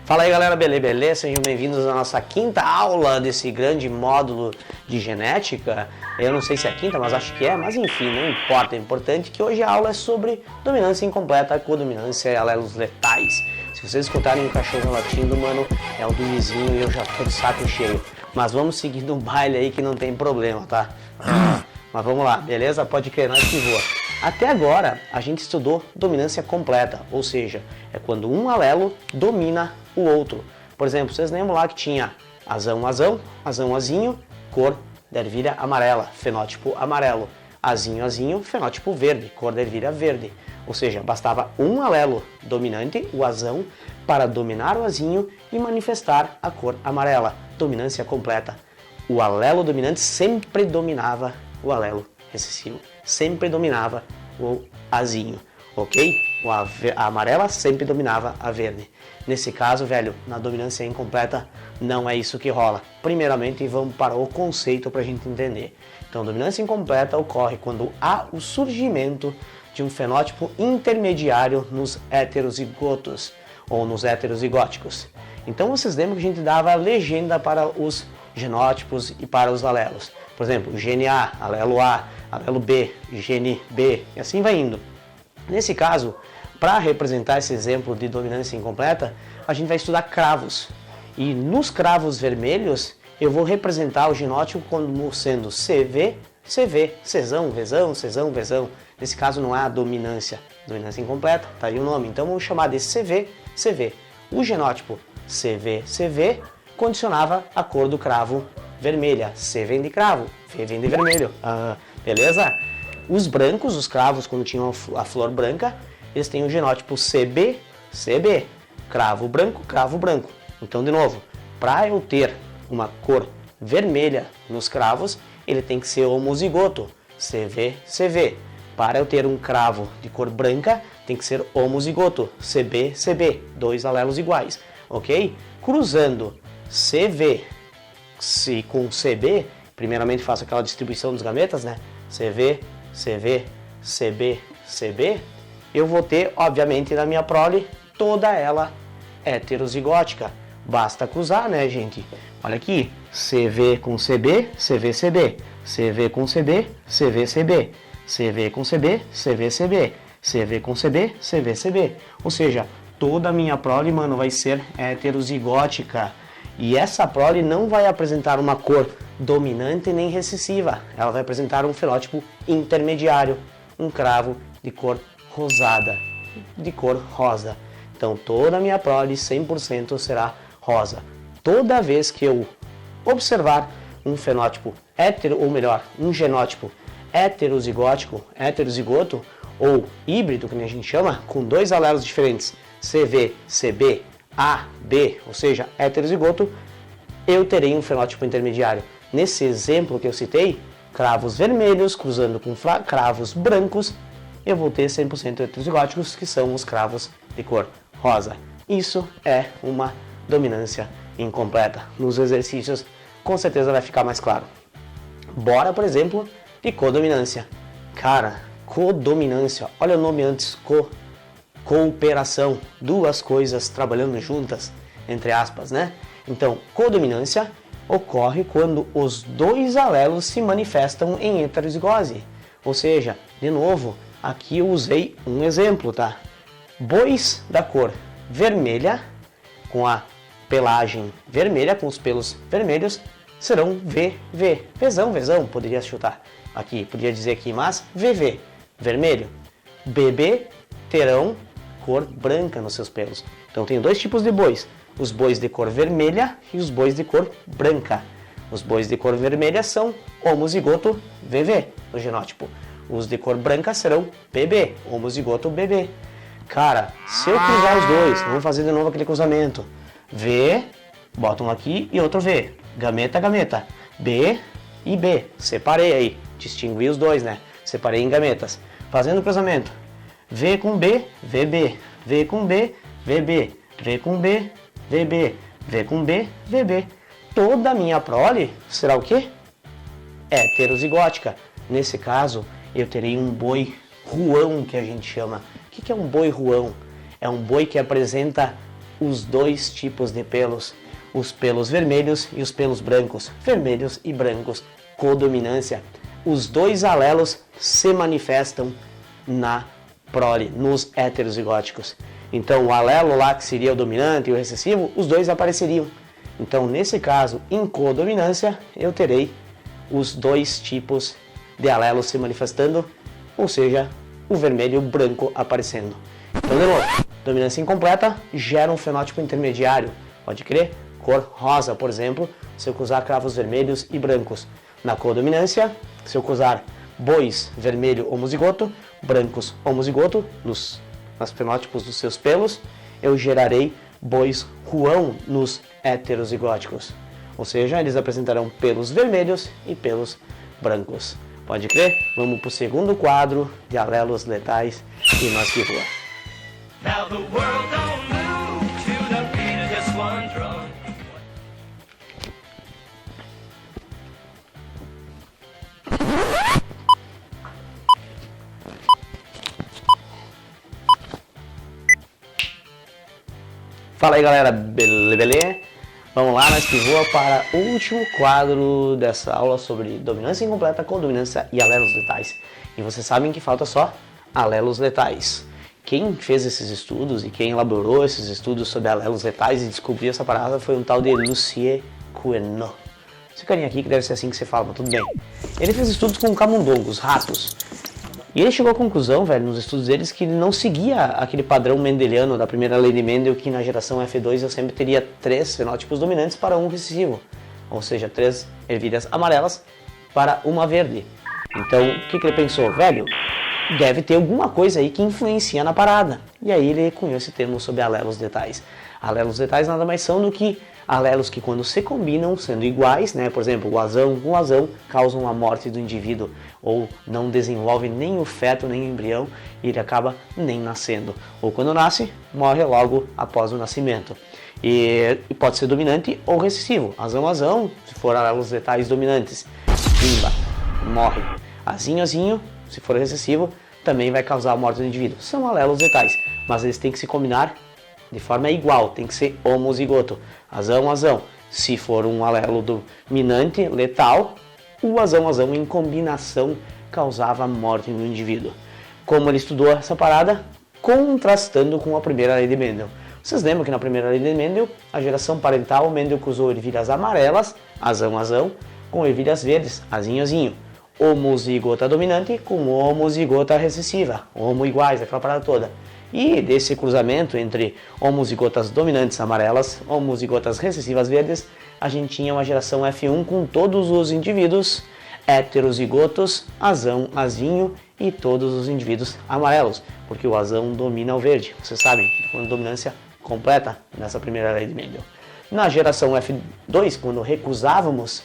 Fala aí galera, beleza? Sejam bem-vindos à nossa quinta aula desse grande módulo de genética. Eu não sei se é a quinta, mas acho que é, mas enfim, não importa. É importante que hoje a aula é sobre dominância incompleta, codominância e alelos letais. Se vocês escutarem um cachorro latindo, mano, é o do vizinho e eu já tô de saco cheio. Mas vamos seguir no baile aí que não tem problema, tá? Mas vamos lá, beleza? Pode crer, nós que voa. Até agora, a gente estudou dominância completa, ou seja, é quando um alelo domina o outro. Por exemplo, vocês lembram lá que tinha azão, azinho, cor da ervilha amarela, fenótipo amarelo. Azinho, fenótipo verde, cor da ervilha verde. Ou seja, bastava um alelo dominante, o azão, para dominar o azinho e manifestar a cor amarela. Dominância completa. O alelo dominante sempre dominava o alelo recessivo. Sempre dominava o azinho, ok? A amarela sempre dominava a verde. Nesse caso, velho, na dominância incompleta, não é isso que rola. Primeiramente, vamos para o conceito para a gente entender. Então, dominância incompleta ocorre quando há o surgimento de um fenótipo intermediário nos heterozigotos ou nos heterozigóticos. Então, vocês lembram que a gente dava a legenda para os genótipos e para os alelos. Por exemplo, gene A, alelo B, gene B, e assim vai indo. Nesse caso, para representar esse exemplo de dominância incompleta, a gente vai estudar cravos. E nos cravos vermelhos, eu vou representar o genótipo como sendo CV, CV, Czão, Vzão, Vzão. Nesse caso não há dominância incompleta, tá aí o nome. Então vamos chamar de CV, CV. O genótipo CV, CV condicionava a cor do cravo vermelha. C vem de cravo, V vem de vermelho. Beleza? Os brancos, os cravos, quando tinham a flor branca, eles têm o genótipo CB, CB. Cravo branco, cravo branco. Então, de novo, para eu ter uma cor vermelha nos cravos, ele tem que ser homozigoto. CV, CV. Para eu ter um cravo de cor branca, tem que ser homozigoto. CB, CB. Dois alelos iguais. Ok? Cruzando CV com CB, primeiramente faço aquela distribuição dos gametas, né? CV, CV, CB, CB. Eu vou ter, obviamente, na minha prole, toda ela heterozigótica. Basta cruzar, né, gente? Olha aqui, CV com CB, CV, CB. CV com CB, CV, CB. CV com CB, CV, CB. CV com CB, CV, CB. Ou seja, toda a minha prole, mano, vai ser heterozigótica. E essa prole não vai apresentar uma cor dominante nem recessiva. Ela vai apresentar um fenótipo intermediário, um cravo de cor rosada, de cor rosa. Então toda a minha prole 100% será rosa. Toda vez que eu observar um fenótipo ou melhor, um genótipo heterozigótico, heterozigoto ou híbrido, que a gente chama, com dois alelos diferentes, CV, CB, A, B, ou seja, heterozigoto, eu terei um fenótipo intermediário. Nesse exemplo que eu citei, cravos vermelhos cruzando com cravos brancos, eu vou ter 100% heterozigóticos, que são os cravos de cor rosa. Isso é uma dominância incompleta. Nos exercícios, com certeza vai ficar mais claro. Bora, por exemplo, de codominância. Cara, codominância, olha o nome antes, cooperação, duas coisas trabalhando juntas, entre aspas, né? Então, codominância ocorre quando os dois alelos se manifestam em heterozigose. Ou seja, de novo, aqui eu usei um exemplo, tá? Bois da cor vermelha, com a pelagem vermelha, com os pelos vermelhos, serão VV. Vzão, poderia chutar aqui, poderia dizer aqui, mas VV, vermelho. BB terão cor branca nos seus pelos. Então tem dois tipos de bois, os bois de cor vermelha e os bois de cor branca. Os bois de cor vermelha são homozigoto VV, no genótipo. Os de cor branca serão BB, homozigoto BB. Cara, se eu cruzar os dois, vamos fazer de novo aquele cruzamento. V, bota um aqui e outro V. Gameta, gameta. B e B. Separei aí, distingui os dois, né? Separei em gametas. Fazendo o cruzamento. V com B, VB. V com B, VB. V com B, VB. V com B, VB. Toda a minha prole será o quê? Heterozigótica. Nesse caso, eu terei um boi ruão, que a gente chama. O que é um boi ruão? É um boi que apresenta os dois tipos de pelos, os pelos vermelhos e os pelos brancos, vermelhos e brancos, codominância. Os dois alelos se manifestam na prole, nos heterozigóticos. Então o alelo lá que seria o dominante e o recessivo, os dois apareceriam. Então nesse caso, em codominância, eu terei os dois tipos de alelos se manifestando, ou seja, o vermelho e o branco aparecendo. Então de novo, dominância incompleta gera um fenótipo intermediário, pode crer? Cor rosa, por exemplo, se eu cruzar cravos vermelhos e brancos. Na codominância, se eu cruzar bois vermelho homozigoto, brancos homozigoto, nos fenótipos dos seus pelos, eu gerarei bois ruão nos heterozigóticos. Ou seja, eles apresentarão pelos vermelhos e pelos brancos. Pode crer? Vamos para o segundo quadro de alelos letais e nós que voa. Now the world don't move to the beat of just one drum. Fala aí galera, beleza? Vamos lá, nós que voa para o último quadro dessa aula sobre dominância incompleta, codominância e alelos letais. E vocês sabem que falta só alelos letais. Quem fez esses estudos e quem elaborou esses estudos sobre alelos letais e descobriu essa parada foi um tal de Lucier Queneau. Esse carinha aqui, que deve ser assim que você fala, mas tudo bem. Ele fez estudos com camundongos, ratos. E ele chegou à conclusão, velho, nos estudos deles, que ele não seguia aquele padrão mendeliano da primeira lei de Mendel, que na geração F2 eu sempre teria 3 fenótipos dominantes para um recessivo. Ou seja, 3 ervilhas amarelas para uma verde. Então, o que ele pensou? Velho, deve ter alguma coisa aí que influencia na parada. E aí ele cunhou esse termo sobre alelos letais. Alelos letais nada mais são do que alelos que quando se combinam, sendo iguais, né? Por exemplo, o azão com o azão causam a morte do indivíduo, ou não desenvolve nem o feto nem o embrião e ele acaba nem nascendo. Ou quando nasce, morre logo após o nascimento. E pode ser dominante ou recessivo. Azão, se for alelos letais dominantes, pimba, morre. Azinho, se for recessivo, também vai causar a morte do indivíduo. São alelos letais, mas eles têm que se combinar de forma igual, tem que ser homozigoto. Azão. Se for um alelo dominante, letal, o azão em combinação causava a morte do indivíduo. Como ele estudou essa parada? Contrastando com a primeira lei de Mendel. Vocês lembram que na primeira lei de Mendel, a geração parental, Mendel cruzou ervilhas amarelas, azão, com ervilhas verdes, azinho. Homozigota dominante com homozigota recessiva, homo iguais, aquela parada toda. E desse cruzamento entre homozigotas dominantes amarelas, homozigotas recessivas verdes, a gente tinha uma geração F1 com todos os indivíduos heterozigotos, azinho e todos os indivíduos amarelos, porque o azão domina o verde. Vocês sabem, falando dominância completa nessa primeira lei de Mendel. Na geração F2, quando recusávamos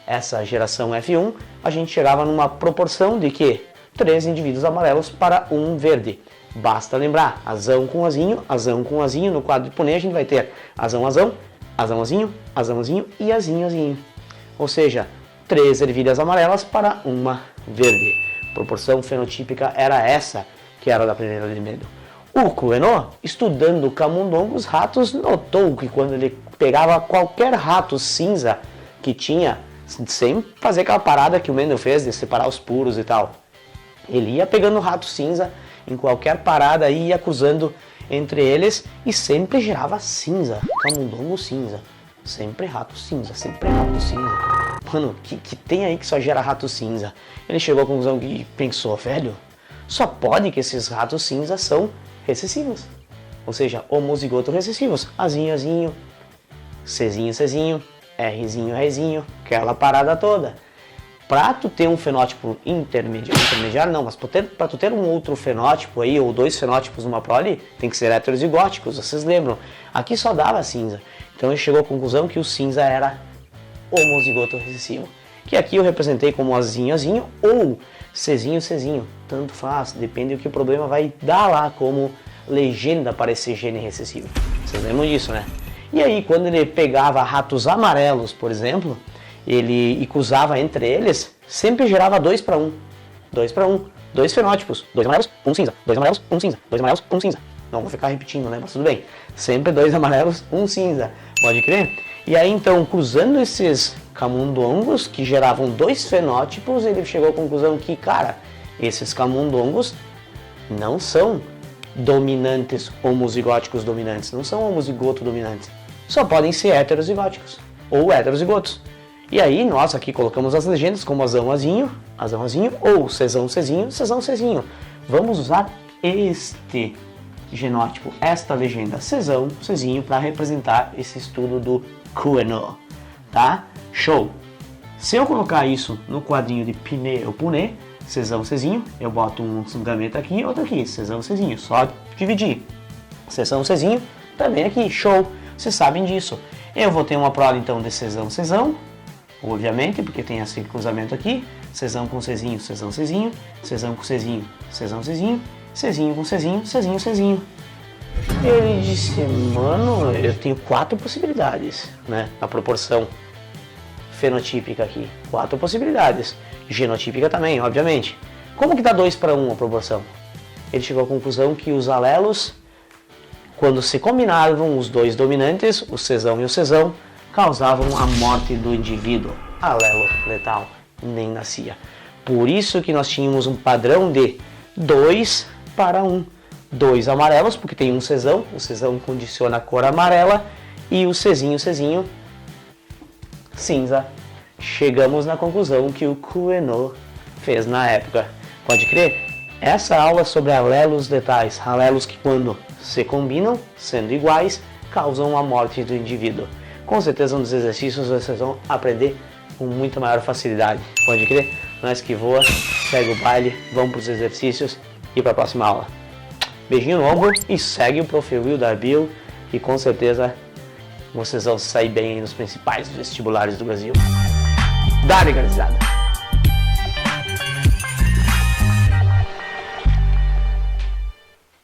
essa geração F1, a gente chegava numa proporção de que 3 indivíduos amarelos para um verde. Basta lembrar, azão com azinho, no quadro de Punnett a gente vai ter azão, azinho e azinho. Ou seja, 3 ervilhas amarelas para uma verde. Proporção fenotípica era essa, que era da primeira lei de Mendel. O Queneau, estudando camundongos, ratos, notou que quando ele pegava qualquer rato cinza que tinha, sem fazer aquela parada que o Mendel fez de separar os puros e tal, ele ia pegando o rato cinza em qualquer parada aí, ia cruzando entre eles e sempre gerava cinza, camundongo cinza. Sempre rato cinza. Mano, que tem aí que só gera rato cinza? Ele chegou à conclusão que pensou, velho, só pode que esses ratos cinzas são recessivos. Ou seja, homozigoto recessivos. Azinho, Czinho, Rzinho, aquela parada toda. Para tu ter um fenótipo intermediário não, mas para tu ter um outro fenótipo aí, ou 2 fenótipos numa prole, tem que ser heterozigóticos, vocês lembram? Aqui só dava cinza. Então ele chegou à conclusão que o cinza era homozigoto recessivo. Que aqui eu representei como azinho ou Czinho, tanto faz, depende do que o problema vai dar lá como legenda para esse gene recessivo. Vocês lembram disso, né? E aí, quando ele pegava ratos amarelos, por exemplo, ele cruzava entre eles, sempre gerava 2 para 1. 2 fenótipos, 2 amarelos, 1 cinza, 2 amarelos, 1 cinza, 2 amarelos, 1 cinza. Não vou ficar repetindo, né? Mas tudo bem. Sempre 2 amarelos, 1 cinza. Pode crer? E aí, então, cruzando esses camundongos que geravam 2 fenótipos, ele chegou à conclusão que, cara, esses camundongos não são dominantes, homozigóticos dominantes, não são homozigoto dominantes. Só podem ser heterozigóticos ou heterozigotos. E aí, nós aqui colocamos as legendas como azão, azinho, ou cesão, cezinho, cesão, cezinho. Vamos usar este genótipo, esta legenda, cesão, cezinho, para representar esse estudo do Kueno, tá? Show! Se eu colocar isso no quadrinho de Piné ou Puné, cesão, cezinho, eu boto um gaveta aqui e outro aqui, cesão, cezinho, só dividir. Cesão, cezinho, também aqui, show! Vocês sabem disso. Eu vou ter uma prole então de cesão, cesão, obviamente, porque tem esse cruzamento aqui, cesão com cezinho, cesão, cezinho, cesão com cezinho, cesão, cezinho, cezinho com cezinho, cezinho, cezinho. Ele disse, mano, eu tenho 4 possibilidades, né, na proporção fenotípica aqui, 4 possibilidades, genotípica também, obviamente. Como que dá 2:1 a proporção? Ele chegou à conclusão que os alelos, quando se combinavam os 2 dominantes, o cesão e o cesão, causavam a morte do indivíduo, alelo letal, nem nascia. Por isso que nós tínhamos um padrão de 2:1. 2 amarelos, porque tem um cesão, o cesão condiciona a cor amarela, e o cezinho, cinza. Chegamos na conclusão que o Kueno fez na época. Pode crer? Essa aula sobre alelos letais, alelos que quando se combinam, sendo iguais, causam a morte do indivíduo. Com certeza nos exercícios vocês vão aprender com muita maior facilidade. Pode crer? Nós que voa, segue o baile, vamos para os exercícios e para a próxima aula. Beijinho no ombro e segue o Prof. Will Darbil, que com certeza vocês vão sair bem nos principais vestibulares do Brasil. Dá-lhe, garizada!